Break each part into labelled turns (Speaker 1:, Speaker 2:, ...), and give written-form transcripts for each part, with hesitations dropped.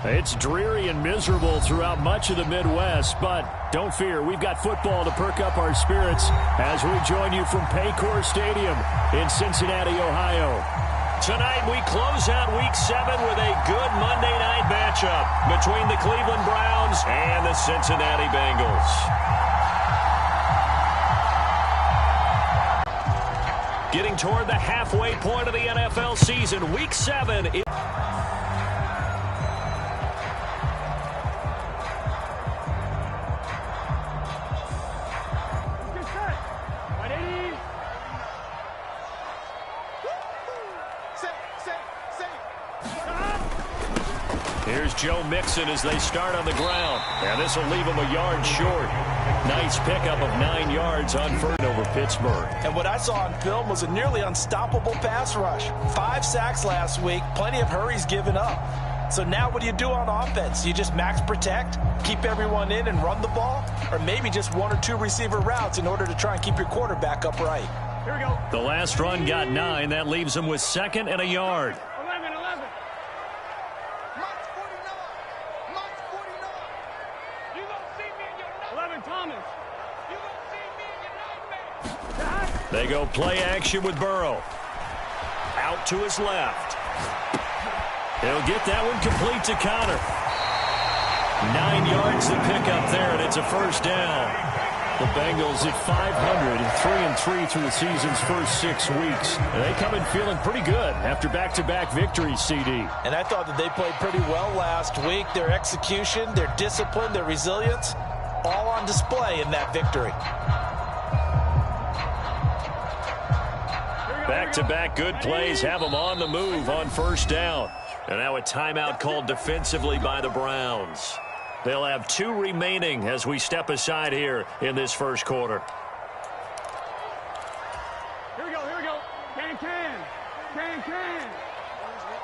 Speaker 1: It's dreary and miserable throughout much of the Midwest, but don't fear, we've got football to perk up our spirits as we join you from Paycor Stadium in Cincinnati, Ohio. Tonight we close out Week 7 with a good Monday night matchup between the Cleveland Browns and the Cincinnati Bengals. Getting toward the halfway point of the NFL season, Week 7 is... Here's Joe Mixon as they start on the ground. And this will leave him a yard short. Nice pickup of 9 yards on first over Pittsburgh.
Speaker 2: And what I saw on film was a nearly unstoppable pass rush. 5 sacks last week, plenty of hurries given up. So now what do you do on offense? You just max protect, keep everyone in and run the ball? Or maybe just 1 or 2 receiver routes in order to try and keep your quarterback upright?
Speaker 1: Here we go. The last run got 9. That leaves them with 2nd and a yard.
Speaker 3: 11, Thomas.
Speaker 1: They go play action with Burrow. Out to his left. He'll get that one complete to Connor. 9 yards to pick up there, and it's a first down. The Bengals at 500, 3-3 through the season's first 6 weeks. And they come in feeling pretty good after back-to-back victories, CD.
Speaker 2: And I thought that they played pretty well last week. Their execution, their discipline, their resilience, all on display in that victory.
Speaker 1: Back-to-back good plays have them on the move on first down. And now a timeout called defensively by the Browns. They'll have 2 remaining as we step aside here in this first quarter.
Speaker 3: Here we go, here we go. Can.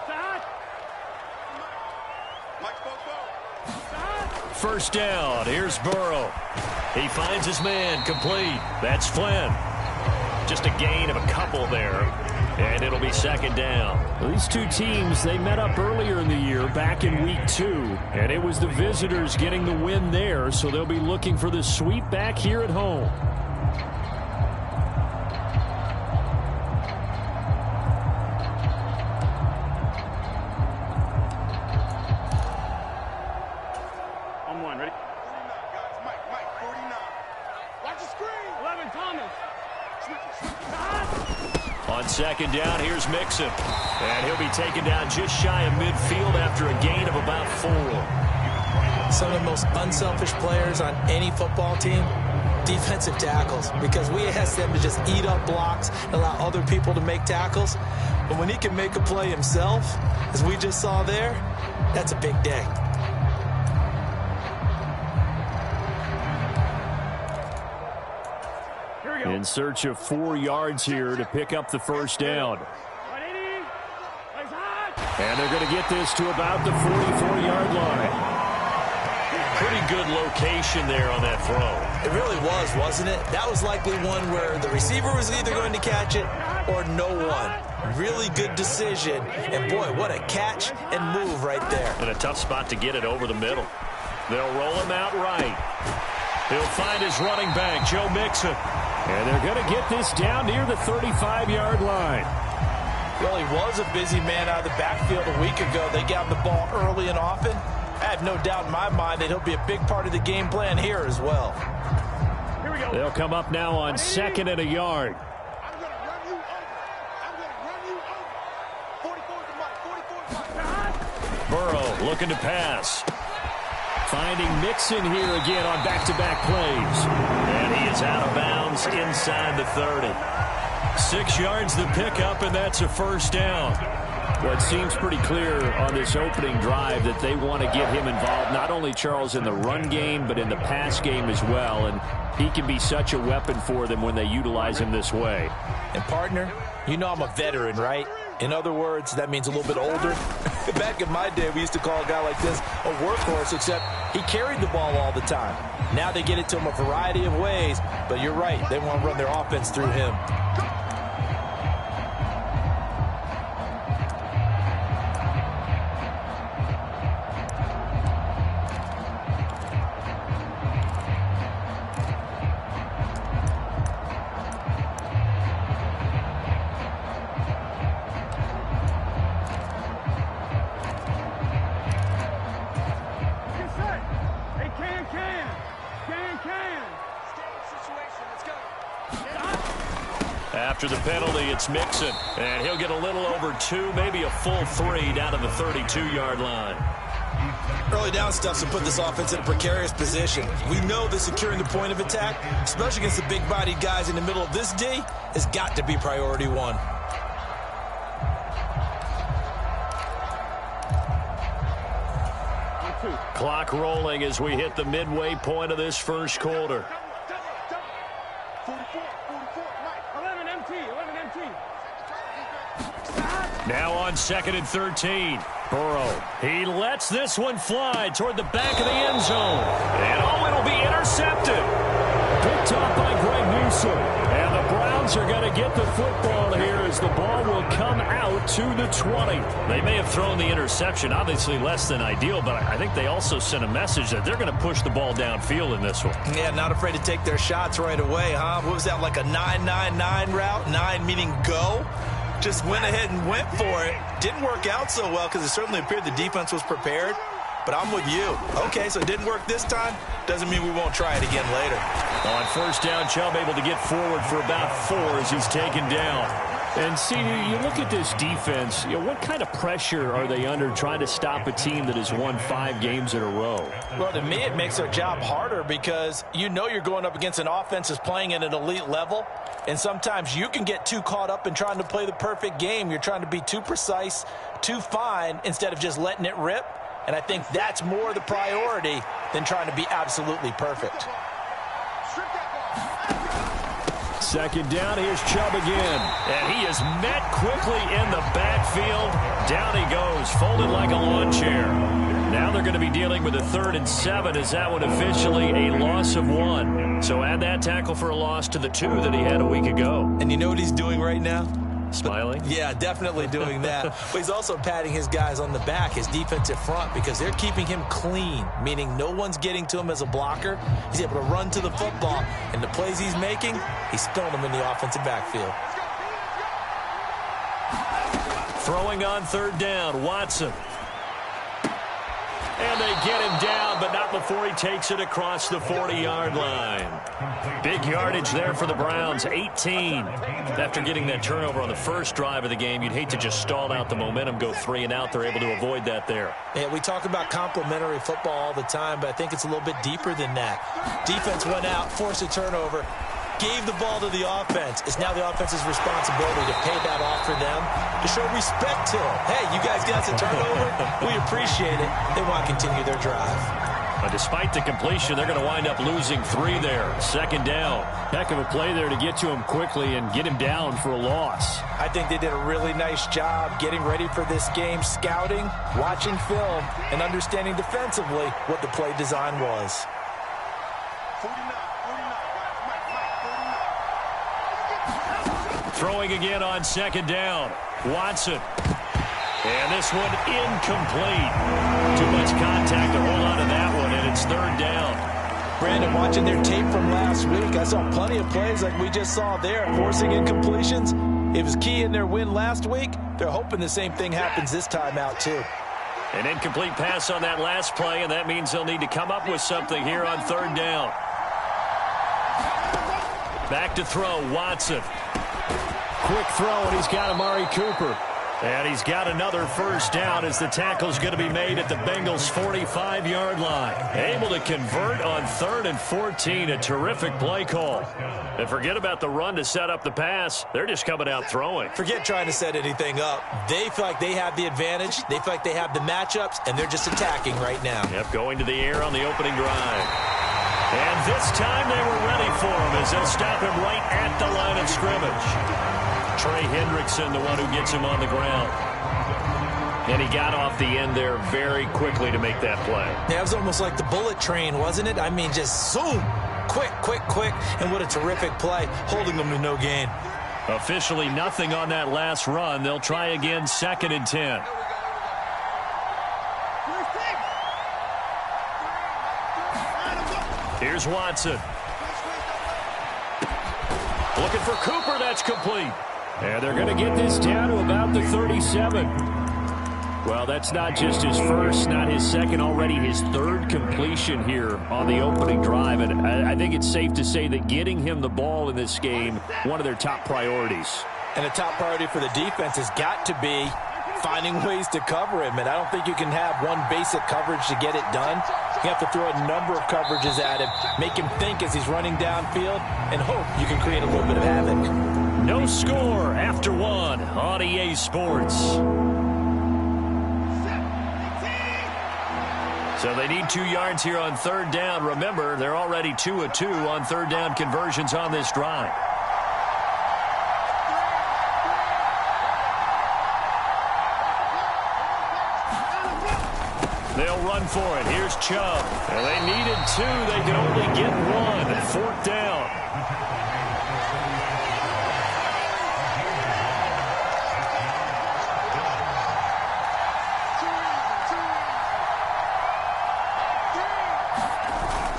Speaker 3: Stop.
Speaker 1: First down, here's Burrow. He finds his man, complete. That's Flynn. Just a gain of a couple there, and it'll be second down.
Speaker 4: Well, these 2 teams, they met up earlier in the year, back in week 2, and it was the visitors getting the win there, so they'll be looking for the sweep back here at home.
Speaker 3: On 1, ready?
Speaker 5: Mike, 49. Watch the screen.
Speaker 3: 11, Thomas.
Speaker 1: On second down, here's Mixon. And he'll be taken down just shy of midfield after a gain of about 4.
Speaker 2: Some of the most unselfish players on any football team, defensive tackles, because we ask them to just eat up blocks and allow other people to make tackles. But when he can make a play himself, as we just saw there, that's a big day.
Speaker 4: In search of 4 yards here to pick up the first down. And they're going to get this to about the 44-yard line.
Speaker 1: Pretty good location there on that throw.
Speaker 2: It really was, wasn't it? That was likely one where the receiver was either going to catch it or no one. Really good decision. And, boy, what a catch and move right there.
Speaker 1: And a tough spot to get it over the middle. They'll roll him out right. He'll find his running back, Joe Mixon.
Speaker 4: And they're going to get this down near the 35-yard line.
Speaker 2: Well, he was a busy man out of the backfield a week ago. They got him the ball early and often. I have no doubt in my mind that he'll be a big part of the game plan here as well.
Speaker 3: Here we go.
Speaker 4: They'll come up now on 2nd and a yard.
Speaker 5: I'm going to run you over. 44 to Mike.
Speaker 1: Burrow looking to pass.
Speaker 4: Finding Mixon here again on back-to-back plays.
Speaker 1: And he is out of bounds inside the 30. 6 yards the pickup, and that's a first down.
Speaker 4: Well, it seems pretty clear on this opening drive that they want to get him involved, not only, Charles, in the run game, but in the pass game as well. And he can be such a weapon for them when they utilize him this way.
Speaker 2: And, partner, you know I'm a veteran, right? In other words, that means a little bit older. Back in my day, we used to call a guy like this a workhorse, except he carried the ball all the time. Now they get it to him a variety of ways, but you're right. They want to run their offense through him.
Speaker 1: After the penalty, it's Mixon. And he'll get a little over 2, maybe a full 3 down to the 32-yard line.
Speaker 2: Early down stuff to put this offense in a precarious position. We know that securing the point of attack, especially against the big-bodied guys in the middle of this D, has got to be priority one.
Speaker 1: Clock rolling as we hit the midway point of this first quarter.
Speaker 3: 11 MT.
Speaker 1: Now on 2nd and 13. Burrow. He lets this one fly toward the back of the end zone. And it'll be intercepted. Picked off by Greg Newsome. And the Browns are going to get the football here as the ball will come out to the 20. They may have thrown the interception, obviously less than ideal, but I think they also sent a message that they're going to push the ball downfield in this one.
Speaker 2: Yeah, not afraid to take their shots right away, huh? What was that, like a 9-9-9 route? 9 meaning go? Just went ahead and went for it. Didn't work out so well because it certainly appeared the defense was prepared. But I'm with you. Okay, so it didn't work this time. Doesn't mean we won't try it again later.
Speaker 1: On first down, Chubb able to get forward for about 4 as he's taken down.
Speaker 4: And see, you look at this defense, what kind of pressure are they under trying to stop a team that has won 5 games in a row?
Speaker 2: Well, to me, it makes their job harder because you know you're going up against an offense that's playing at an elite level. And sometimes you can get too caught up in trying to play the perfect game. You're trying to be too precise, too fine, instead of just letting it rip. And I think that's more the priority than trying to be absolutely perfect.
Speaker 1: Second down, here's Chubb again. And he is met quickly in the backfield. Down he goes, folded like a lawn chair. Now they're going to be dealing with a 3rd and 7 as that one officially a loss of 1. So add that tackle for a loss to the 2 that he had a week ago.
Speaker 2: And you know what he's doing right now?
Speaker 1: Smiling?
Speaker 2: Yeah, definitely doing that. But he's also patting his guys on the back, his defensive front, because they're keeping him clean, meaning no one's getting to him as a blocker. He's able to run to the football, and the plays he's making, he's throwing them in the offensive backfield.
Speaker 1: Throwing on 3rd down, Watson. And they get him down, but not before he takes it across the 40-yard line. Big yardage there for the Browns, 18. After getting that turnover on the first drive of the game, you'd hate to just stall out the momentum, go 3 and out. They're able to avoid that there.
Speaker 2: Yeah, we talk about complementary football all the time, but I think it's a little bit deeper than that. Defense went out, forced a turnover, gave the ball to the offense. It's now the offense's responsibility to pay that off for them, to show respect to them. Hey, you guys got us a turnover. We appreciate it. They want to continue their drive.
Speaker 1: But despite the completion, they're going to wind up losing 3 there. 2nd down.
Speaker 4: Heck of a play there to get to him quickly and get him down for a loss.
Speaker 2: I think they did a really nice job getting ready for this game, scouting, watching film, and understanding defensively what the play design was.
Speaker 5: 49.
Speaker 1: Throwing again on 2nd down. Watson. And this one incomplete. Too much contact to hold on to that one, and it's 3rd down.
Speaker 2: Brandon, watching their tape from last week, I saw plenty of plays like we just saw there, forcing incompletions. It was key in their win last week. They're hoping the same thing happens this time out, too.
Speaker 1: An incomplete pass on that last play, and that means they'll need to come up with something here on 3rd down. Back to throw, Watson.
Speaker 4: Quick throw, and he's got Amari Cooper.
Speaker 1: And he's got another first down as the tackle's going to be made at the Bengals' 45-yard line. Able to convert on 3rd and 14. A terrific play call. And forget about the run to set up the pass. They're just coming out throwing.
Speaker 2: Forget trying to set anything up. They feel like they have the advantage. They feel like they have the matchups, and they're just attacking right now.
Speaker 1: Yep, going to the air on the opening drive. And this time they were ready for him as they'll stop him right at the line of scrimmage. Trey Hendrickson, the one who gets him on the ground. And he got off the end there very quickly to make that play.
Speaker 2: Yeah, it was almost like the bullet train, wasn't it? I mean, just zoom. Quick, quick, quick. And what a terrific play, holding them to no gain.
Speaker 1: Officially nothing on that last run. They'll try again, 2nd and 10. Here's Watson. Looking for Cooper. That's complete.
Speaker 4: And they're going to get this down to about the 37. Well, that's not just his first, not his second, already his third completion here on the opening drive. And I think it's safe to say that getting him the ball in this game, one of their top priorities.
Speaker 2: And the top priority for the defense has got to be finding ways to cover him. And I don't think you can have one basic coverage to get it done. You have to throw a number of coverages at him, make him think as he's running downfield, and hope you can create a little bit of havoc.
Speaker 1: No score after one on EA Sports. So they need 2 yards here on third down. Remember, they're already 2 of 2 on third down conversions on this drive. They'll run for it. Here's Chubb. And they needed 2. They can only get 1. Fourth down.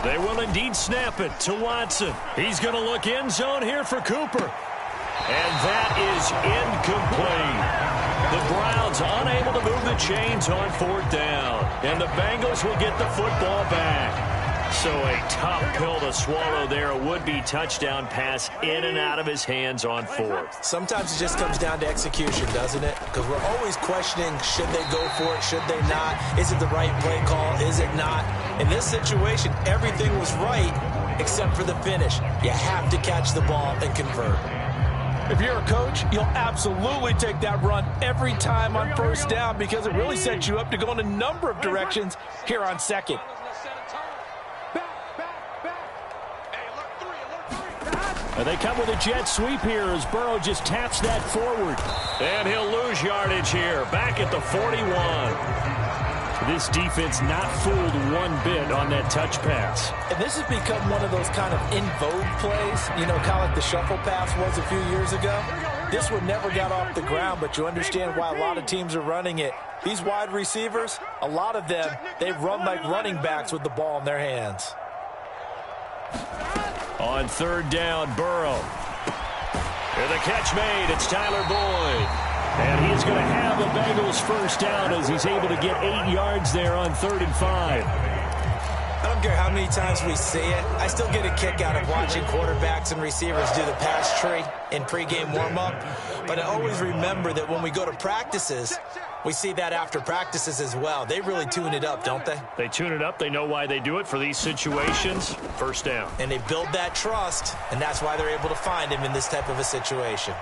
Speaker 1: They will indeed snap it to Watson. He's going to look end zone here for Cooper. And that is incomplete. The Browns unable to move the chains on fourth down. And the Bengals will get the football back. So a tough pill to swallow there. A would-be touchdown pass in and out of his hands on fourth.
Speaker 2: Sometimes it just comes down to execution, doesn't it? Because we're always questioning, should they go for it, should they not? Is it the right play call, is it not? In this situation, everything was right except for the finish. You have to catch the ball and convert. If you're a coach, you'll absolutely take that run every time on first down because it really sets you up to go in a number of directions here on second.
Speaker 4: And they come with a jet sweep here as Burrow just taps that forward.
Speaker 1: And he'll lose yardage here, back at the 41.
Speaker 4: This defense not fooled one bit on that touch pass.
Speaker 2: And this has become one of those kind of in vogue plays, you know, kind of like the shuffle pass was a few years ago. This one never got off the ground, but you understand why a lot of teams are running it. These wide receivers, a lot of them, they run like running backs with the ball in their hands.
Speaker 1: On third down, Burrow. And the catch made. It's Tyler Boyd. And he's going to have the Bengals first down as he's able to get 8 yards there on 3rd and 5.
Speaker 2: I don't care how many times we see it. I still get a kick out of watching quarterbacks and receivers do the pass tree in pregame warm-up. But I always remember that when we go to practices, we see that after practices as well. They really tune it up, don't they?
Speaker 1: They tune it up. They know why they do it for these situations. First down.
Speaker 2: And they build that trust, and that's why they're able to find him in this type of a situation.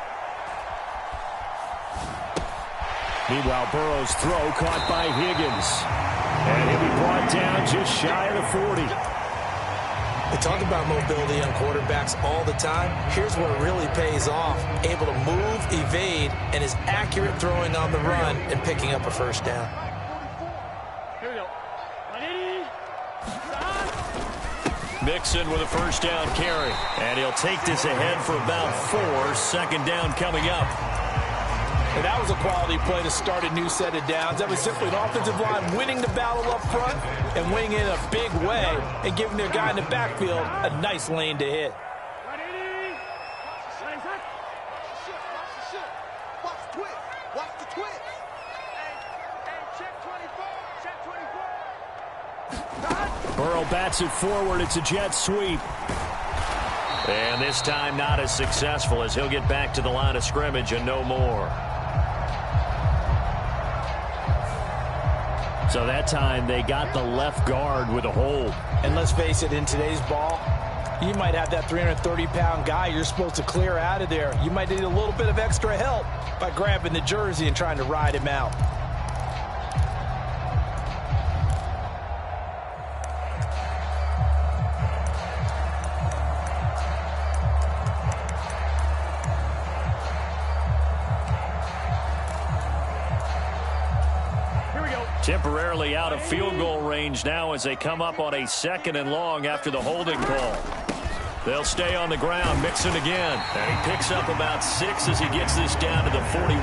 Speaker 4: Meanwhile, Burrow's throw caught by Higgins. And he'll be brought down just shy of the 40.
Speaker 2: They talk about mobility on quarterbacks all the time. Here's where it really pays off. Able to move, evade, and is accurate throwing on the run and picking up a first down.
Speaker 3: Here we go.
Speaker 1: Mixon with a first down carry. And he'll take this ahead for about 4. 2nd down coming up.
Speaker 2: And that was a quality play to start a new set of downs. That was simply an offensive line winning the battle up front and winning in a big way and giving their guy in the backfield a nice lane to hit.
Speaker 4: Burrow bats it forward. It's a jet sweep.
Speaker 1: And this time not as successful as he'll get back to the line of scrimmage and no more.
Speaker 4: So that time they got the left guard with a hold.
Speaker 2: And let's face it, in today's ball, you might have that 330-pound guy you're supposed to clear out of there. You might need a little bit of extra help by grabbing the jersey and trying to ride him out.
Speaker 1: Temporarily out of field goal range now as they come up on a 2nd and long after the holding call. They'll stay on the ground. Mixon again. And he picks up about 6 as he gets this down to the 41.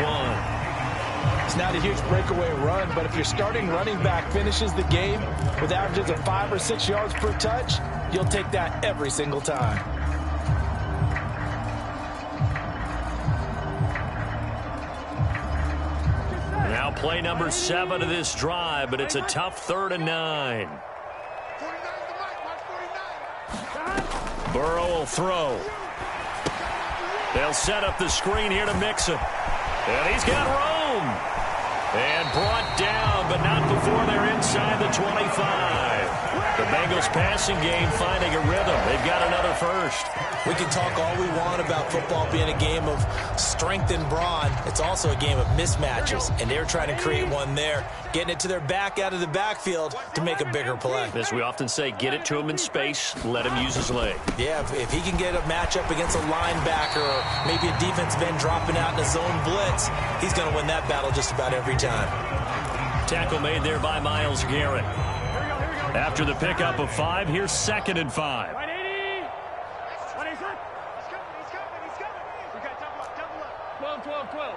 Speaker 2: It's not a huge breakaway run, but if your starting running back finishes the game with averages of 5 or 6 yards per touch, you'll take that every single time.
Speaker 1: Now play number 7 of this drive, but it's a tough 3rd and 9. Burrow will throw. They'll set up the screen here to Mixon. And he's got room. And brought down, but not before they're inside the 25. The Bengals passing game finding a rhythm. They've got another first.
Speaker 2: We can talk all we want about football being a game of strength and brawn. It's also a game of mismatches, and they're trying to create one there, getting it to their back out of the backfield to make a bigger play.
Speaker 1: As we often say, get it to him in space, let him use his leg.
Speaker 2: Yeah, if he can get a matchup against a linebacker or maybe a defensive end dropping out in a zone blitz, he's going to win that battle just about every time.
Speaker 1: Tackle made there by Myles Garrett. After the pickup of 5, here's 2nd and 5.
Speaker 3: 12.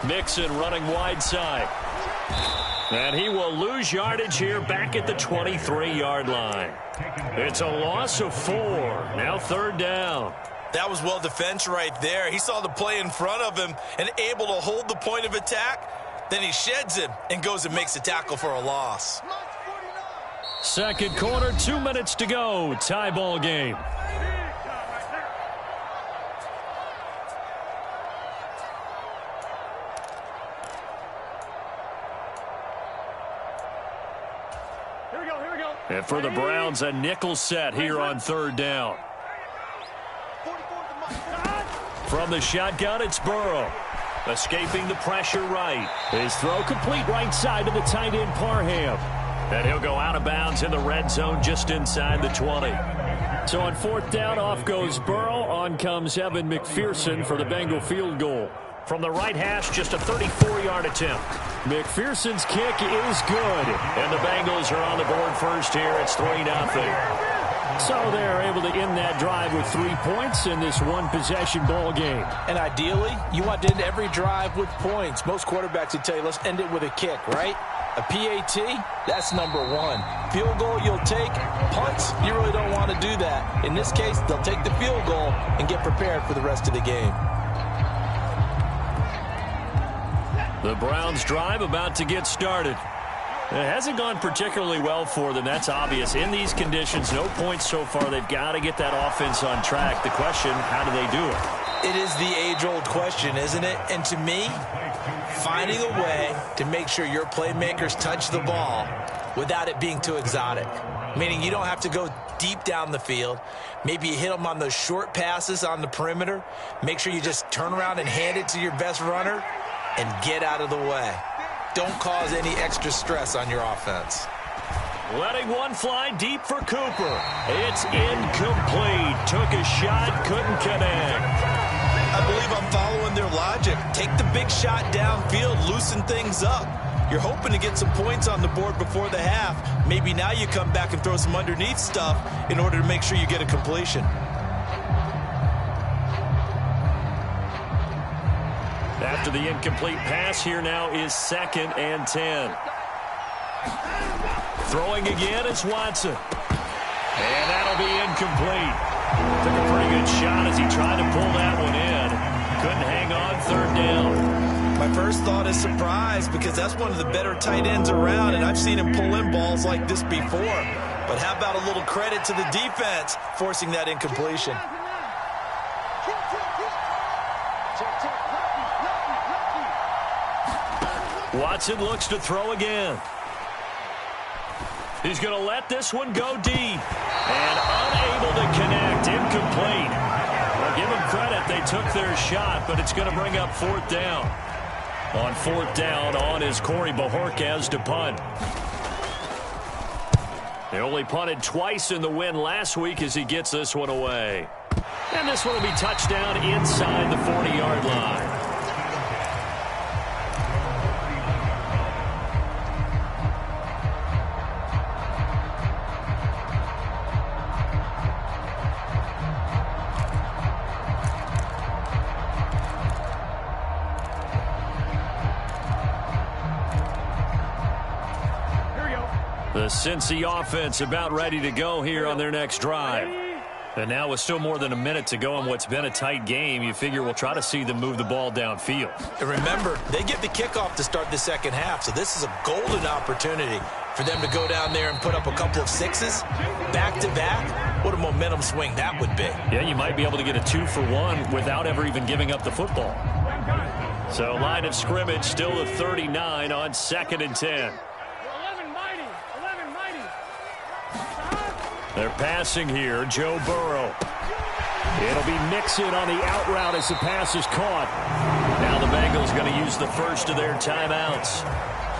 Speaker 1: Mixon running wide side. And he will lose yardage here back at the 23-yard line. It's a loss of 4. Now 3rd down.
Speaker 2: That was well defense right there. He saw the play in front of him and able to hold the point of attack. Then he sheds him and goes and makes a tackle for a loss.
Speaker 1: 2nd quarter, 2 minutes to go. Tie ball game.
Speaker 3: Here we go.
Speaker 1: And for the Browns, a nickel set here on 3rd down. From the shotgun, it's Burrow. Escaping the pressure right. His throw complete right side to the tight end Parham. And he'll go out of bounds in the red zone just inside the 20. So on 4th down, off goes Burrow. On comes Evan McPherson for the Bengal field goal. From the right hash, just a 34-yard attempt. McPherson's kick is good. And the Bengals are on the board first here. It's 3-0. So they're able to end that drive with 3 points in this one-possession ball game.
Speaker 2: And ideally, you want to end every drive with points. Most quarterbacks would tell you, let's end it with a kick, right? A PAT, that's number 1. Field goal you'll take. Punts, you really don't want to do that. In this case, they'll take the field goal and get prepared for the rest of the game.
Speaker 1: The Browns drive about to get started. It hasn't gone particularly well for them. That's obvious. In these conditions, no points so far. They've got to get that offense on track. The question, how do they do it?
Speaker 2: It is the age-old question, isn't it? And to me, finding a way to make sure your playmakers touch the ball without it being too exotic. Meaning you don't have to go deep down the field. Maybe you hit them on those short passes on the perimeter. Make sure you just turn around and hand it to your best runner and get out of the way. Don't cause any extra stress on your offense.
Speaker 1: Letting one fly deep for Cooper. It's incomplete. Took a shot, couldn't connect.
Speaker 2: I believe I'm following their logic. Take the big shot downfield, loosen things up. You're hoping to get some points on the board before the half. Maybe now you come back and throw some underneath stuff in order to make sure you get a completion.
Speaker 1: After the incomplete pass, here now is 2nd and 10. Throwing again, it's Watson. And that'll be incomplete. Took a pretty good shot as he tried to pull that one in. Couldn't hang on 3rd down.
Speaker 2: My first thought is surprise because that's one of the better tight ends around, and I've seen him pull in balls like this before. But how about a little credit to the defense forcing that incompletion?
Speaker 1: Watson looks to throw again. He's going to let this one go deep. And unable to connect. Incomplete. Well, give them credit. They took their shot, but it's going to bring up 4th down. On 4th down, on is Corey Bojorquez to punt. They only punted twice in the win last week as he gets this one away. And this one will be touchdown inside the 40-yard line. The Cincy offense about ready to go here on their next drive. And now with still more than a minute to go in what's been a tight game, you figure we'll try to see them move the ball downfield.
Speaker 2: And remember, they get the kickoff to start the second half, so this is a golden opportunity for them to go down there and put up a couple of sixes back-to-back. What a momentum swing that would be.
Speaker 1: Yeah, you might be able to get a 2-for-1 without ever even giving up the football. So line of scrimmage still at 39 on 2nd and 10. They're passing here. Joe Burrow. It'll be Mixon on the out route as the pass is caught. Now the Bengals going to use the first of their timeouts,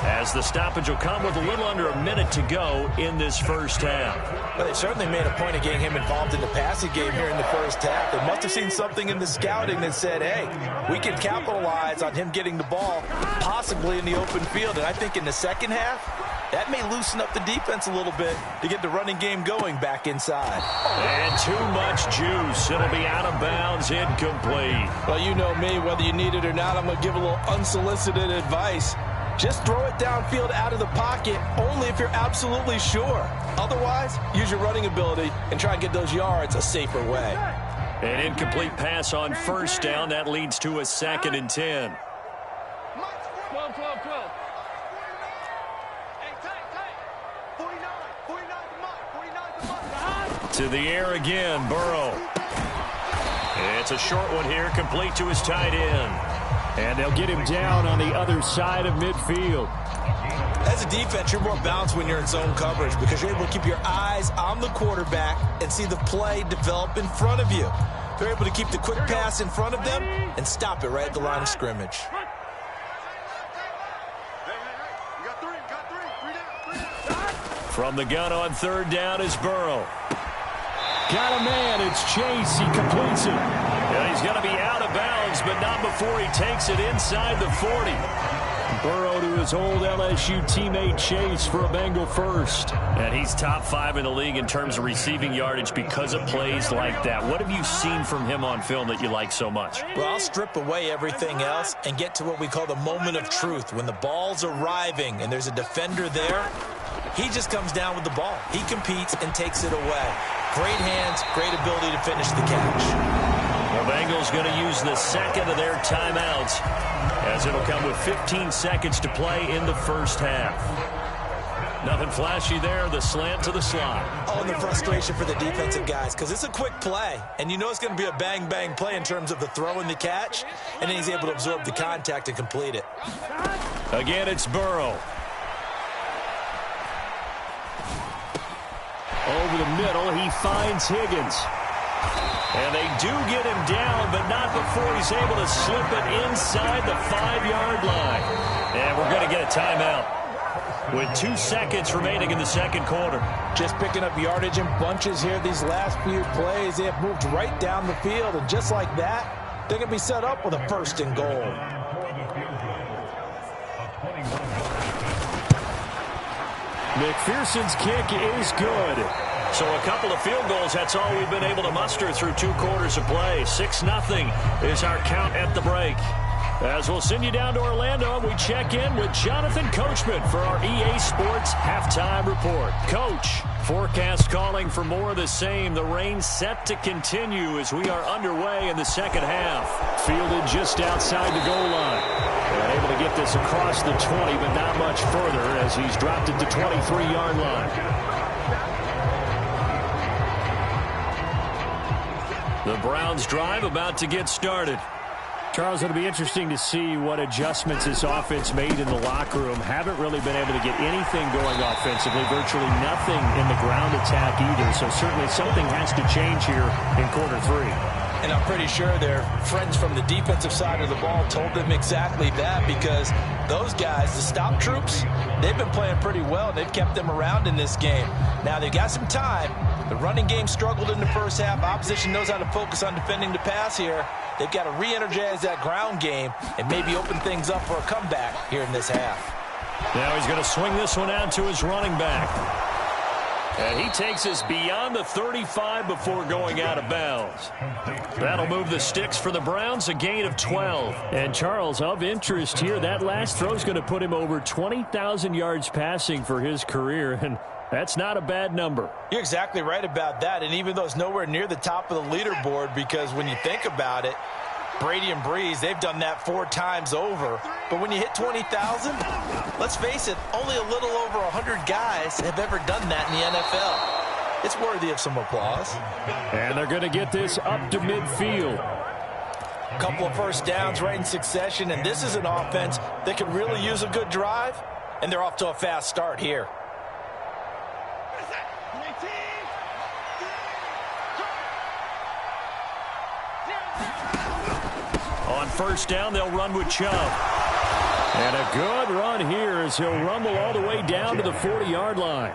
Speaker 1: as the stoppage will come with a little under a minute to go in this first half.
Speaker 2: Well, they certainly made a point of getting him involved in the passing game here in the first half. They must have seen something in the scouting that said, hey, we can capitalize on him getting the ball possibly in the open field. And I think in the second half, that may loosen up the defense a little bit to get the running game going back inside.
Speaker 1: And too much juice. It'll be out of bounds, incomplete.
Speaker 2: Well, you know me, whether you need it or not, I'm going to give a little unsolicited advice. Just throw it downfield out of the pocket only if you're absolutely sure. Otherwise, use your running ability and try and get those yards a safer way.
Speaker 1: An incomplete pass on first down. That leads to a 2nd and 10.
Speaker 3: 12.
Speaker 1: To the air again, Burrow. It's a short one here, complete to his tight end.
Speaker 4: And they'll get him down on the other side of midfield.
Speaker 2: As a defense, you're more balanced when you're in zone coverage because you're able to keep your eyes on the quarterback and see the play develop in front of you. They're able to keep the quick pass in front of them and stop it right at the line of scrimmage.
Speaker 1: From the gun on 3rd down is Burrow.
Speaker 4: Got a man. It's Chase. He completes it.
Speaker 1: Yeah, he's going to be out of bounds, but not before he takes it inside the 40.
Speaker 4: Burrow to his old LSU teammate Chase for a Bengal first.
Speaker 1: And he's top 5 in the league in terms of receiving yardage because of plays like that. What have you seen from him on film that you like so much?
Speaker 2: Well, I'll strip away everything else and get to what we call the moment of truth. When the ball's arriving and there's a defender there, he just comes down with the ball. He competes and takes it away. Great hands, great ability to finish the catch.
Speaker 1: The Bengals going to use the second of their timeouts, as it'll come with 15 seconds to play in the first half. Nothing flashy there, the slant to the slot.
Speaker 2: Oh, and the frustration for the defensive guys, because it's a quick play, and you know it's going to be a bang-bang play in terms of the throw and the catch, and then he's able to absorb the contact and complete it.
Speaker 1: Again, it's Burrow.
Speaker 4: Over the middle, he finds Higgins.
Speaker 1: And they do get him down, but not before he's able to slip it inside the 5-yard line. And we're going to get a timeout with 2 seconds remaining in the second quarter.
Speaker 2: Just picking up yardage in bunches here these last few plays. They have moved right down the field, and just like that, they're going to be set up with a 1st and goal.
Speaker 4: McPherson's kick is good.
Speaker 1: So a couple of field goals, that's all we've been able to muster through 2 quarters of play. 6-0 is our count at the break. As we'll send you down to Orlando, we check in with Jonathan Coachman for our EA Sports Halftime Report. Coach, forecast calling for more of the same. The rain set to continue as we are underway in the second half.
Speaker 4: Fielded just outside the goal line. They're able to get this across the 20, but not much further as he's dropped it to 23-yard line.
Speaker 1: The Browns drive about to get started.
Speaker 4: Charles, it'll be interesting to see what adjustments this offense made in the locker room. Haven't really been able to get anything going offensively, virtually nothing in the ground attack either. So certainly something has to change here in quarter 3.
Speaker 2: And I'm pretty sure their friends from the defensive side of the ball told them exactly that, because those guys, the stop troops, they've been playing pretty well, and they've kept them around in this game. Now, they've got some time. The running game struggled in the first half. Opposition knows how to focus on defending the pass here. They've got to re-energize that ground game and maybe open things up for a comeback here in this half.
Speaker 1: Now he's going to swing this one out to his running back. And he takes us beyond the 35 before going out of bounds. That'll move the sticks for the Browns, a gain of 12.
Speaker 4: And Charles, of interest here, that last throw is going to put him over 20,000 yards passing for his career. And That's not a bad number.
Speaker 2: You're exactly right about that. And even though it's nowhere near the top of the leaderboard, because when you think about it, Brady and Breeze, they've done that 4 times over. But when you hit 20,000, let's face it, only a little over 100 guys have ever done that in the NFL. It's worthy of some applause.
Speaker 4: And they're going to get this up to midfield.
Speaker 2: A couple of first downs right in succession, and this is an offense that could really use a good drive, and they're off to a fast start here.
Speaker 1: On first down, they'll run with Chubb. And a good run here as he'll rumble all the way down to the 40-yard line.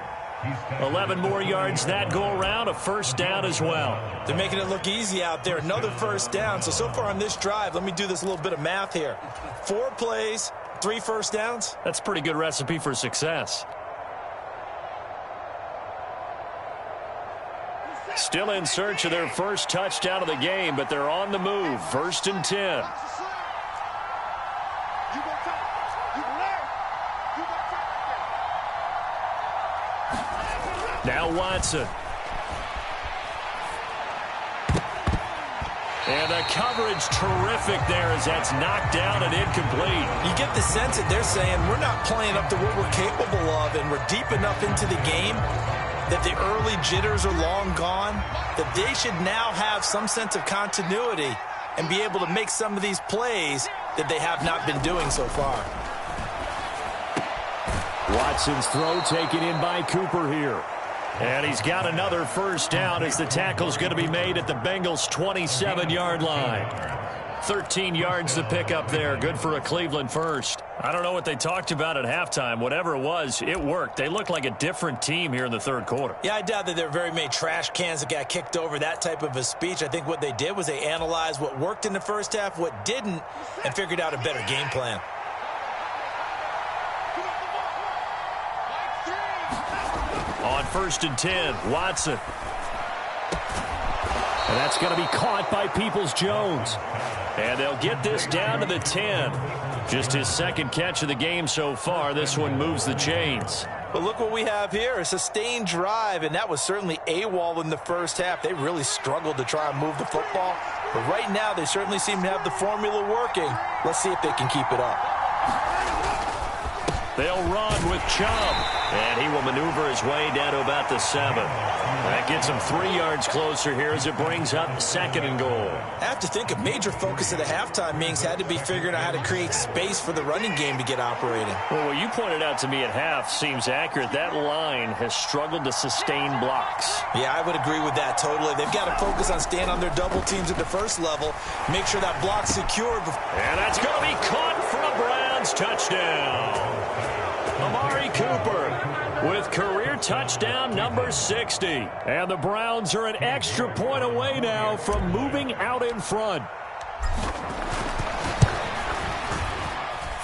Speaker 1: 11 more yards that go around, a first down as well.
Speaker 2: They're making it look easy out there. Another first down. So far on this drive, let me do this little bit of math here. 4 plays, 3 first downs.
Speaker 1: That's a pretty good recipe for success. Still in search of their first touchdown of the game, but they're on the move. 1st and 10. Now Watson. And the coverage terrific there as that's knocked down and incomplete.
Speaker 2: You get the sense that they're saying we're not playing up to what we're capable of, and we're deep enough into the game that the early jitters are long gone, that they should now have some sense of continuity and be able to make some of these plays that they have not been doing so far.
Speaker 4: Watson's throw taken in by Cooper here.
Speaker 1: And he's got another first down as the tackle's going to be made at the Bengals' 27-yard line. 13 yards to pick up there. Good for a Cleveland first. I don't know what they talked about at halftime. Whatever it was, it worked. They looked like a different team here in the third quarter.
Speaker 2: Yeah, I doubt that there were very many trash cans that got kicked over, that type of a speech. I think what they did was they analyzed what worked in the first half, what didn't, and figured out a better game plan.
Speaker 1: On 1st and 10, Watson.
Speaker 4: And that's going to be caught by Peoples-Jones.
Speaker 1: And they'll get this down to the 10. Just his second catch of the game so far. This one moves the chains.
Speaker 2: But look what we have here, a sustained drive, and that was certainly AWOL in the first half. They really struggled to try and move the football. But right now, they certainly seem to have the formula working. Let's see if they can keep it up.
Speaker 1: They'll run with Chubb. And he will maneuver his way down to about the 7. That gets him 3 yards closer here as it brings up 2nd and goal.
Speaker 2: I have to think a major focus of the halftime meetings had to be figuring out how to create space for the running game to get operating.
Speaker 1: Well, what you pointed out to me at half seems accurate. That line has struggled to sustain blocks.
Speaker 2: Yeah, I would agree with that totally. They've got to focus on staying on their double teams at the first level, make sure that block's secured.
Speaker 1: And that's going to be caught for a Browns touchdown. Amari Cooper with career touchdown number 60.
Speaker 4: And the Browns are an extra point away now from moving out in front.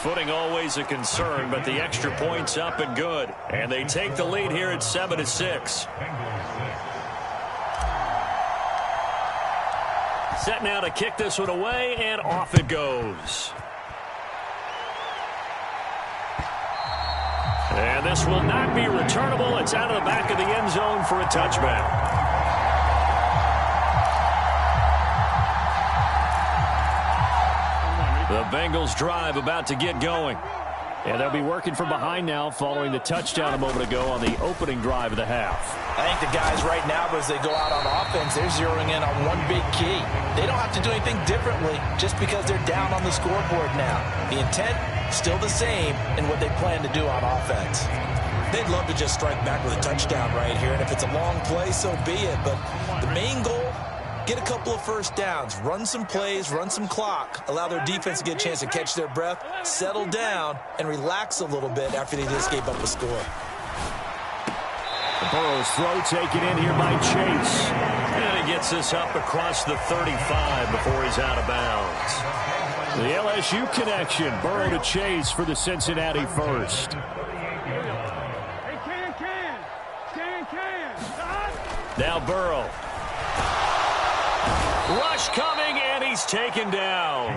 Speaker 1: Footing always a concern, but the extra point's up and good. And they take the lead here at 7-6. Set now to kick this one away, and off it goes. And this will not be returnable. It's out of the back of the end zone for a touchback. The Bengals drive about to get going.
Speaker 4: And they'll be working from behind now following the touchdown a moment ago on the opening drive of the half.
Speaker 2: I think the guys right now, as they go out on offense, they're zeroing in on one big key. They don't have to do anything differently just because they're down on the scoreboard now. The intent, still the same in what they plan to do on offense. They'd love to just strike back with a touchdown right here, and if it's a long play, so be it. But the main goal, get a couple of first downs, run some plays, run some clock, allow their defense to get a chance to catch their breath, settle down, and relax a little bit after they just gave up a score.
Speaker 4: Burrow's throw taken in here by Chase.
Speaker 1: And he gets this up across the 35 before he's out of bounds.
Speaker 4: The LSU connection, Burrow to Chase for the Cincinnati first.
Speaker 1: Now Burrow. Rush coming, and he he's taken down.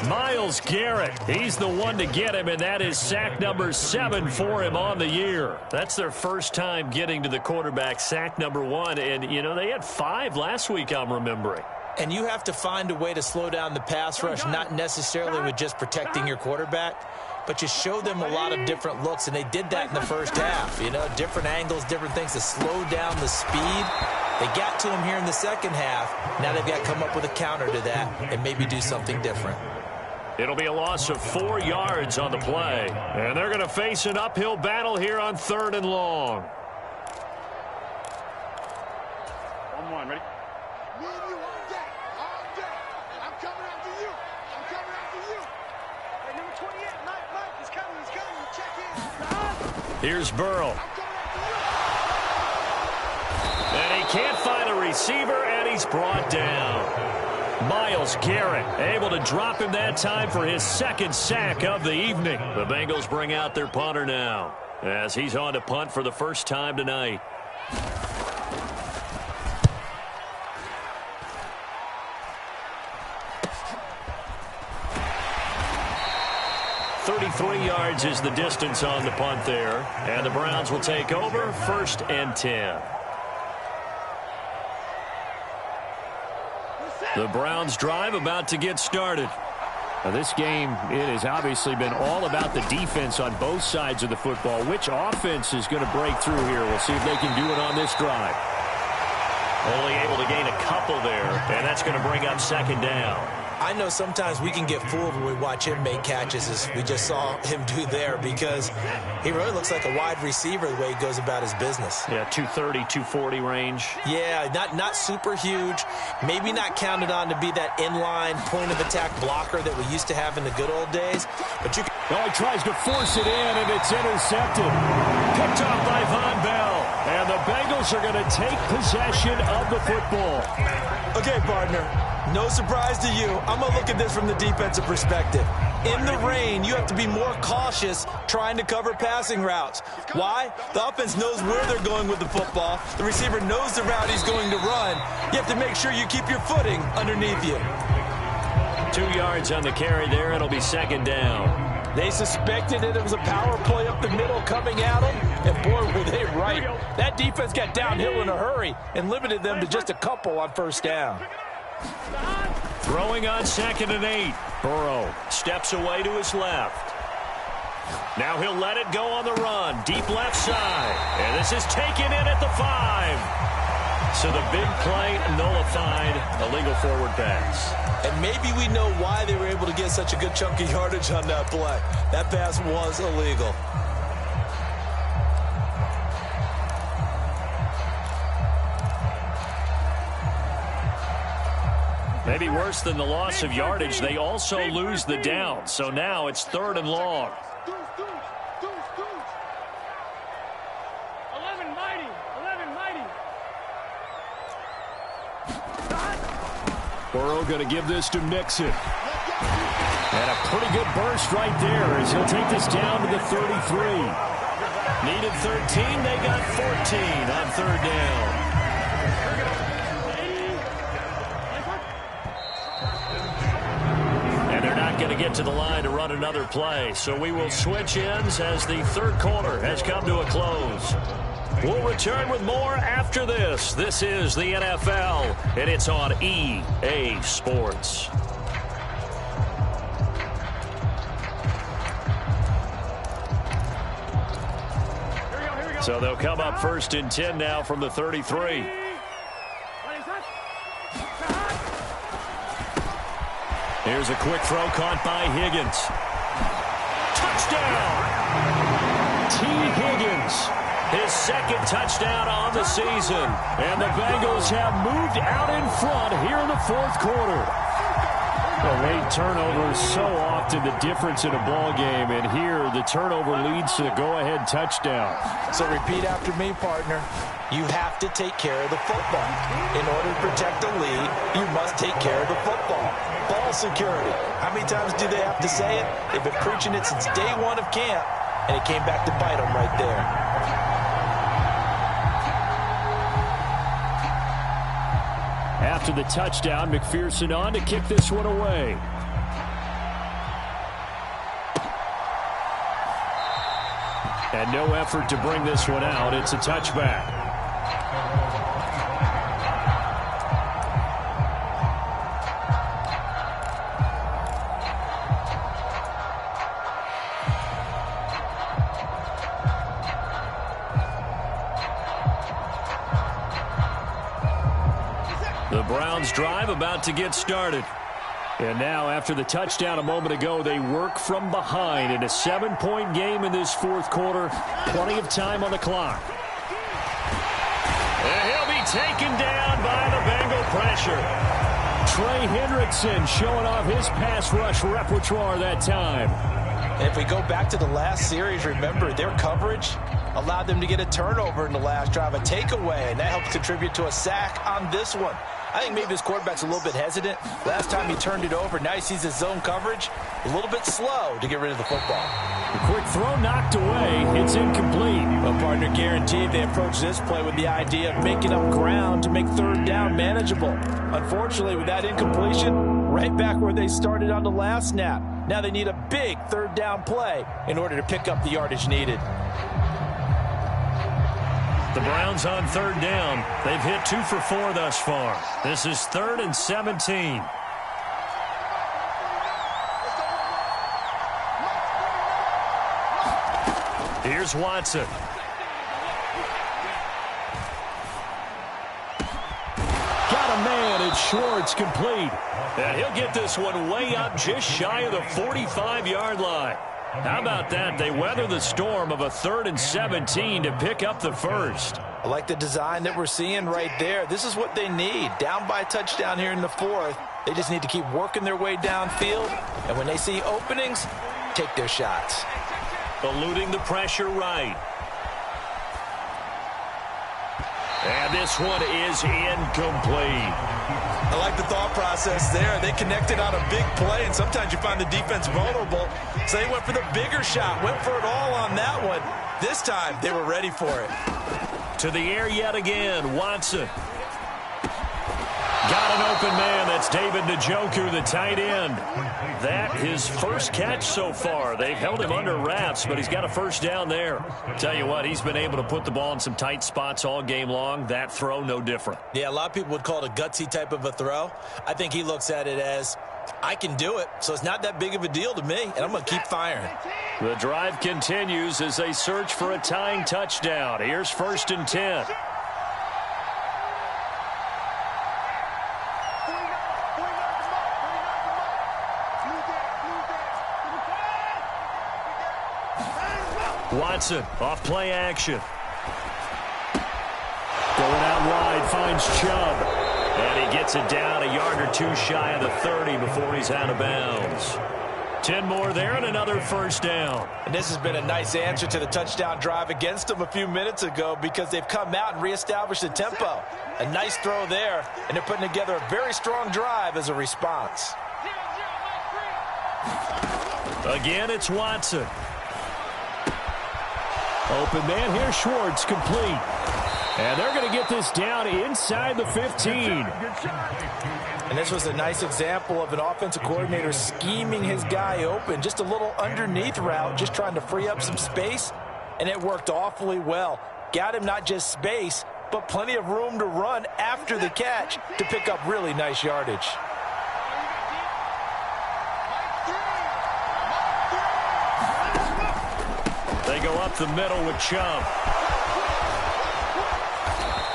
Speaker 1: Myles Garrett, he's the one to get him, and that is sack number 7 for him on the year. That's their first time getting to the quarterback, sack number 1. And, you know, they had 5 last week, I'm remembering.
Speaker 2: And you have to find a way to slow down the pass rush, not necessarily with just protecting your quarterback, but you show them a lot of different looks, and they did that in the first half. You know, different angles, different things to slow down the speed. They got to him here in the second half. Now they've got to come up with a counter to that and maybe do something different.
Speaker 1: It'll be a loss of 4 yards on the play, and they're going to face an uphill battle here on 3rd and long.
Speaker 5: 1-1, ready?
Speaker 3: Me and you all day. All day. I'm coming after you. I'm coming after you. Hey, number 28, Mike, he's coming, he's coming. Check in.
Speaker 1: Here's Burrow.
Speaker 3: I'm coming after you.
Speaker 1: And he can't find a receiver, and he's brought down. Myles Garrett able to drop him that time for his 2nd sack of the evening. The Bengals bring out their punter now as he's on to punt for the first time tonight. 33 yards is the distance on the punt there. And the Browns will take over 1st and 10. The Browns drive about to get started.
Speaker 4: Now this game, it has obviously been all about the defense on both sides of the football. Which offense is going to break through here? We'll see if they can do it on this drive.
Speaker 1: Only able to gain a couple there, and that's going to bring up 2nd down.
Speaker 2: I know sometimes we can get fooled when we watch him make catches, as we just saw him do there, because he really looks like a wide receiver the way he goes about his business.
Speaker 1: Yeah, 230, 240 range.
Speaker 2: Yeah, not super huge. Maybe not counted on to be that inline point-of-attack blocker that we used to have in the good old days. But you can...
Speaker 4: Oh, he tries to force it in, and it's intercepted.
Speaker 1: Picked off by Von Bell.
Speaker 4: And the Bengals are going to take possession of the football.
Speaker 2: Okay, partner, no surprise to you. I'm going to look at this from the defensive perspective. In the rain, you have to be more cautious trying to cover passing routes. Why? The offense knows where they're going with the football. The receiver knows the route he's going to run. You have to make sure you keep your footing underneath you.
Speaker 1: 2 yards on the carry there. It'll be 2nd down.
Speaker 2: They suspected that it was a power play up the middle coming at them, and boy, were they right. That defense got downhill in a hurry and limited them to just a couple on 1st down.
Speaker 1: Throwing on 2nd and 8. Burrow steps away to his left. Now he'll let it go on the run. Deep left side. And this is taken in at the 5. So the big play nullified, illegal forward pass.
Speaker 2: And maybe we know why they were able to get such a good chunk of yardage on that play. That pass was illegal.
Speaker 1: Maybe worse than the loss of yardage, they also lose the down. So now it's 3rd and long.
Speaker 3: 11 mighty. 11 mighty.
Speaker 4: Burrow going to give this to Mixon. And a pretty good burst right there as he'll take this down to the 33.
Speaker 1: Needed 13, they got 14 on 3rd down. And they're not going to get to the line to run another play. So we will switch ends as the 3rd quarter has come to a close. We'll return with more after this. This is the NFL, and it's on EA Sports. So they'll come up 1st and 10 now from the 33. Here's a quick throw caught by Higgins. Touchdown! T. Higgins. His 2nd touchdown on the season. And the Bengals have moved out in front here in the 4th quarter.
Speaker 4: Well, late turnovers so often the difference in a ball game, and here the turnover leads to the go-ahead touchdown.
Speaker 2: So repeat after me, partner. You have to take care of the football. In order to protect the lead, you must take care of the football. Ball security. How many times do they have to say it? They've been preaching it since day 1 of camp, and it came back to bite them right there.
Speaker 4: After the touchdown, McPherson on to kick this one away. And no effort to bring this one out. It's a touchback. The Browns drive about to get started. And now, after the touchdown a moment ago, they work from behind in a 7-point game in this fourth quarter. Plenty of time on the clock. And he'll be taken down by the Bengal pressure. Trey Hendrickson showing off his pass rush repertoire that time.
Speaker 2: And if we go back to the last series, remember, their coverage allowed them to get a turnover in the last drive, a takeaway, and that helped contribute to a sack on this one. I think maybe this quarterback's a little bit hesitant. Last time he turned it over, now he sees his zone coverage a little bit slow to get rid of the football.
Speaker 4: The quick throw knocked away. It's incomplete.
Speaker 2: Well, partner, guaranteed they approach this play with the idea of making up ground to make third down manageable. Unfortunately, with that incompletion, right back where they started on the last snap. Now they need a big third down play in order to pick up the yardage needed.
Speaker 1: The Browns on third down. They've hit 2 for 4 thus far. This is 3rd and 17. Here's Watson.
Speaker 4: Got a man, and Schwartz complete.
Speaker 1: And he'll get this one way up just shy of the 45-yard line. How about that? They weather the storm of a 3rd and 17 to pick up the first.
Speaker 2: I like the design that we're seeing right there. This is what they need. Down by a touchdown here in the 4th. They just need to keep working their way downfield. And when they see openings, take their shots.
Speaker 1: Eluding the pressure right. And this one is incomplete.
Speaker 2: I like the thought process there. They connected on a big play, and sometimes you find the defense vulnerable. So they went for the bigger shot, went for it all on that one. This time, they were ready for it.
Speaker 1: To the air yet again, Watson. Got an open man. That's David Njoku, the tight end. That his first catch so far. They've held him under wraps, but he's got a first down there. Tell you what, he's been able to put the ball in some tight spots all game long. That throw, no different.
Speaker 2: Yeah, a lot of people would call it a gutsy type of a throw. I think he looks at it as, I can do it, so it's not that big of a deal to me, and I'm going to keep firing.
Speaker 1: The drive continues as they search for a tying touchdown. Here's 1st and 10. Watson off play action.
Speaker 4: Going out wide, finds Chubb.
Speaker 1: And he gets it down a yard or 2 shy of the 30 before he's out of bounds. 10 more there and another first down.
Speaker 2: And this has been a nice answer to the touchdown drive against them a few minutes ago because they've come out and reestablished the tempo. A nice throw there, and they're putting together a very strong drive as a response.
Speaker 1: Again, it's Watson.
Speaker 4: Open man here, Schwartz, complete. And they're going to get this down inside the 15.
Speaker 2: And this was a nice example of an offensive coordinator scheming his guy open. Just a little underneath route, just trying to free up some space. And it worked awfully well. Got him not just space, but plenty of room to run after the catch to pick up really nice yardage.
Speaker 1: They go up the middle with Chubb.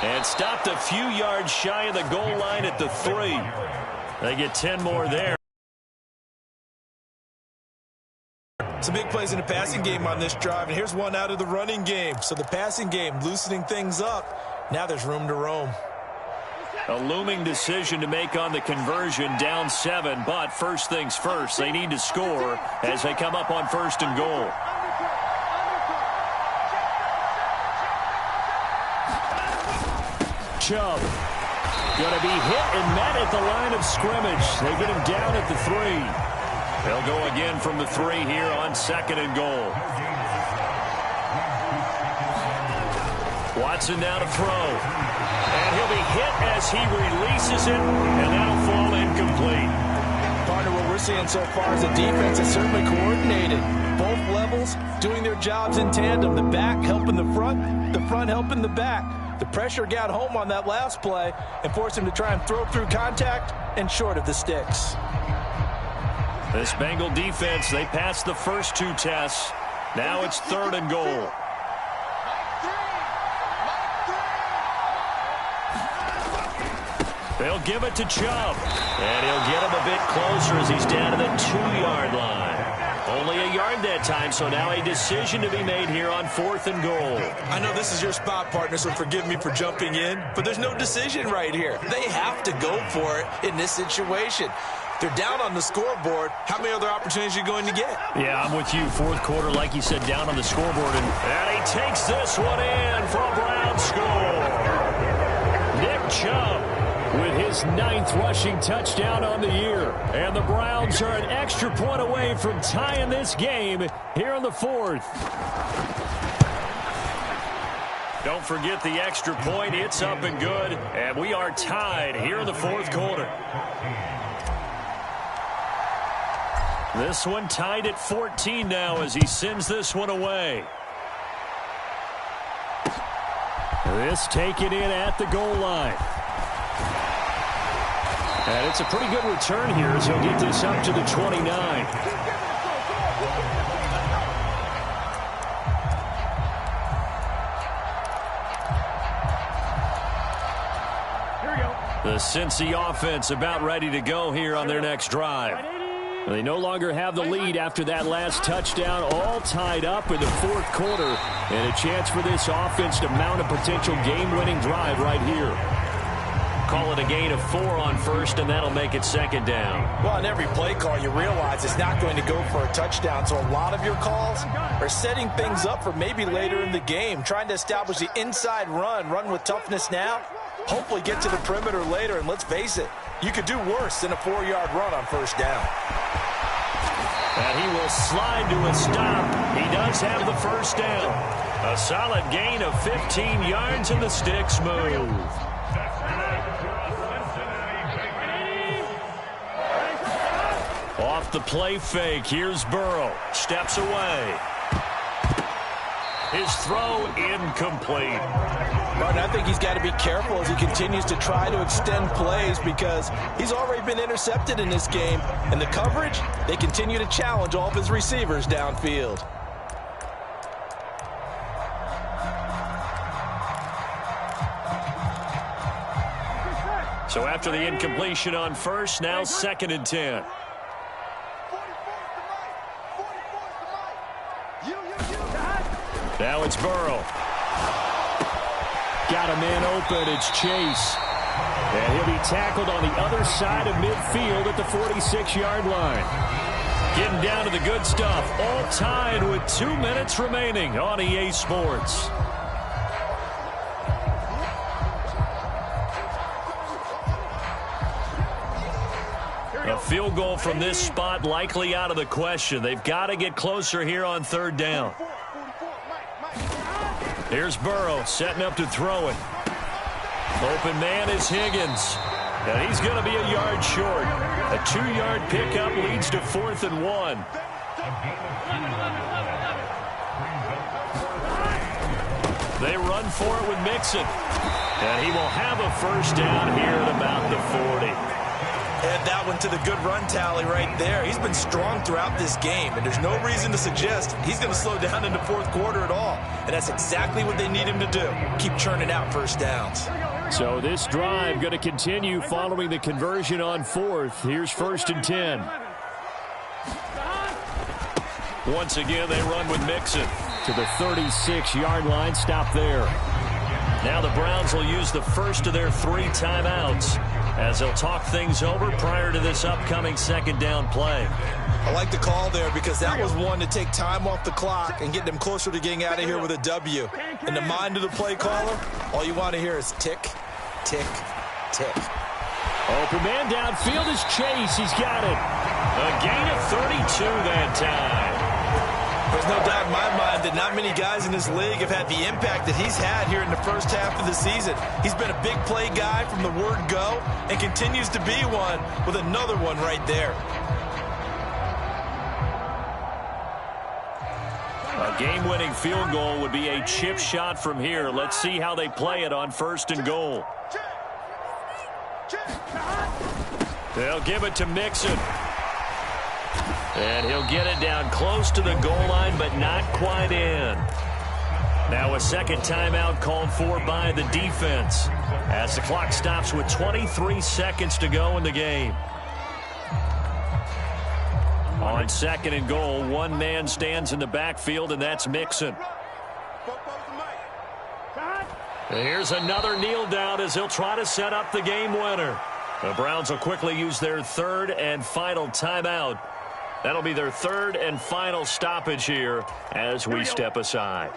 Speaker 1: And stopped a few yards shy of the goal line at the 3. They get 10 more there.
Speaker 2: Some big plays in the passing game on this drive, and here's one out of the running game. So the passing game loosening things up. Now there's room to roam.
Speaker 1: A looming decision to make on the conversion, down 7. But first things first, they need to score as they come up on 1st and goal.
Speaker 4: Chubb going to be hit and met at the line of scrimmage. They get him down at the 3.
Speaker 1: They'll go again from the 3 here on 2nd and goal. Watson now to throw. And he'll be hit as he releases it, and that'll fall incomplete.
Speaker 2: Partner, what we're seeing so far is the defense is certainly coordinated. Both levels doing their jobs in tandem. The back helping the front helping the back. The pressure got home on that last play and forced him to try and throw through contact and short of the sticks.
Speaker 1: This Bengal defense, they passed the first two tests. Now it's 3rd and goal. They'll give it to Chubb. And he'll get him a bit closer as he's down to the 2-yard line. Only a yard that time, so now a decision to be made here on 4th and goal.
Speaker 2: I know this is your spot, partner, so forgive me for jumping in, but there's no decision right here. They have to go for it in this situation. They're down on the scoreboard. How many other opportunities are you going to get?
Speaker 1: Yeah, I'm with you. 4th quarter, like you said, down on the scoreboard. And he takes this one in for a Brown score. Nick Chubb with his 9th rushing touchdown on the year. And the Browns are an extra point away from tying this game here in the 4th. Don't forget the extra point. It's up and good. And we are tied here in the 4th quarter. This one tied at 14 now as he sends this one away. This taken in at the goal line. And it's a pretty good return here as he'll get this up to the 29. The Cincy offense about ready to go here on their next drive. They no longer have the lead after that last touchdown, all tied up in the 4th quarter, and a chance for this offense to mount a potential game-winning drive right here. Call it a gain of 4 on 1st, and that'll make it 2nd down.
Speaker 2: Well, on every play call, you realize it's not going to go for a touchdown, so a lot of your calls are setting things up for maybe later in the game, trying to establish the inside run with toughness now, hopefully get to the perimeter later, and let's face it, you could do worse than a 4-yard run on 1st down.
Speaker 1: And he will slide to a stop. He does have the 1st down. A solid gain of 15 yards, and the sticks move. Off the play fake, here's Burrow. Steps away. His throw incomplete.
Speaker 2: Martin, I think he's got to be careful as he continues to try to extend plays because he's already been intercepted in this game. And the coverage, they continue to challenge all of his receivers downfield.
Speaker 1: So after the incompletion on 1st, now 2nd and 10. Now it's Burrow. Got a man open. It's Chase. And he'll be tackled on the other side of midfield at the 46-yard line. Getting down to the good stuff. All tied with 2 minutes remaining on EA Sports. A field goal from this spot likely out of the question. They've got to get closer here on 3rd down. Here's Burrow setting up to throw it. Open man is Higgins. And he's going to be a yard short. A 2-yard pickup leads to 4th and 1. They run for it with Mixon. And he will have a 1st down here at about the 40.
Speaker 2: Add that one to the good run tally right there. He's been strong throughout this game, and there's no reason to suggest he's going to slow down in the 4th quarter at all. And that's exactly what they need him to do. Keep churning out 1st downs.
Speaker 4: So this drive going to continue following the conversion on 4th. Here's 1st and 10.
Speaker 1: Once again, they run with Mixon.
Speaker 4: To the 36-yard line. Stop there.
Speaker 1: Now the Browns will use the first of their 3 timeouts as they'll talk things over prior to this upcoming 2nd down play.
Speaker 2: I like the call there because that was one to take time off the clock and get them closer to getting out of here with a W. In the mind of the play caller, all you want to hear is tick, tick, tick.
Speaker 4: Open man downfield is Chase. He's got it.
Speaker 1: A gain of 32 that time.
Speaker 2: There's no doubt in my mind that not many guys in this league have had the impact that he's had here in the first half of the season. He's been a big play guy from the word go and continues to be one with another one right there.
Speaker 1: A game-winning field goal would be a chip shot from here. Let's see how they play it on 1st and goal. They'll give it to Mixon. And he'll get it down close to the goal line, but not quite in. Now a second timeout called for by the defense as the clock stops with 23 seconds to go in the game. On 2nd and goal, one man stands in the backfield, and that's Mixon. Here's another kneel down as he'll try to set up the game winner. The Browns will quickly use their 3rd and final timeout. That'll be their 3rd and final stoppage here as we step aside.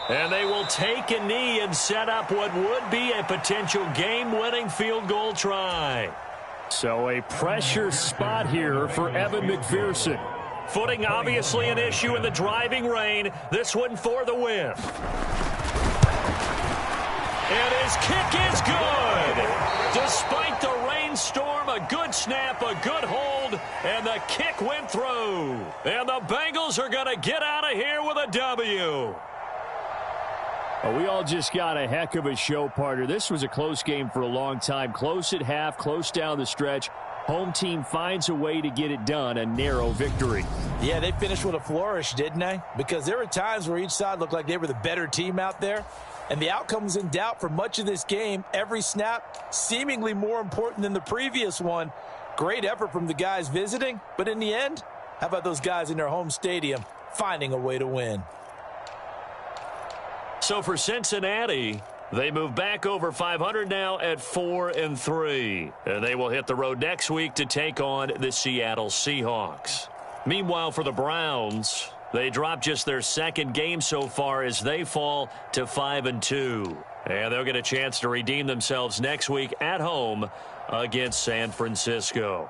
Speaker 1: And they will take a knee and set up what would be a potential game-winning field goal try.
Speaker 4: So a pressure spot here for Evan McPherson.
Speaker 1: Footing obviously an issue in the driving rain. This one for the win. And his kick is good. Despite the rainstorm, a good snap, a good hold, and the kick went through. And the Bengals are going to get out of here with a W.
Speaker 4: Well, we all just got a heck of a show, partner. This was a close game for a long time. Close at half, close down the stretch. Home team finds a way to get it done, a narrow victory.
Speaker 2: Yeah, they finished with a flourish, didn't they? Because there were times where each side looked like they were the better team out there. And the outcome was in doubt for much of this game. Every snap seemingly more important than the previous one. Great effort from the guys visiting. But in the end, how about those guys in their home stadium finding a way to win?
Speaker 1: So for Cincinnati, they move back over 500 now at 4-3. And they will hit the road next week to take on the Seattle Seahawks. Meanwhile, for the Browns, they drop just their 2nd game so far as they fall to 5-2. And they'll get a chance to redeem themselves next week at home against San Francisco.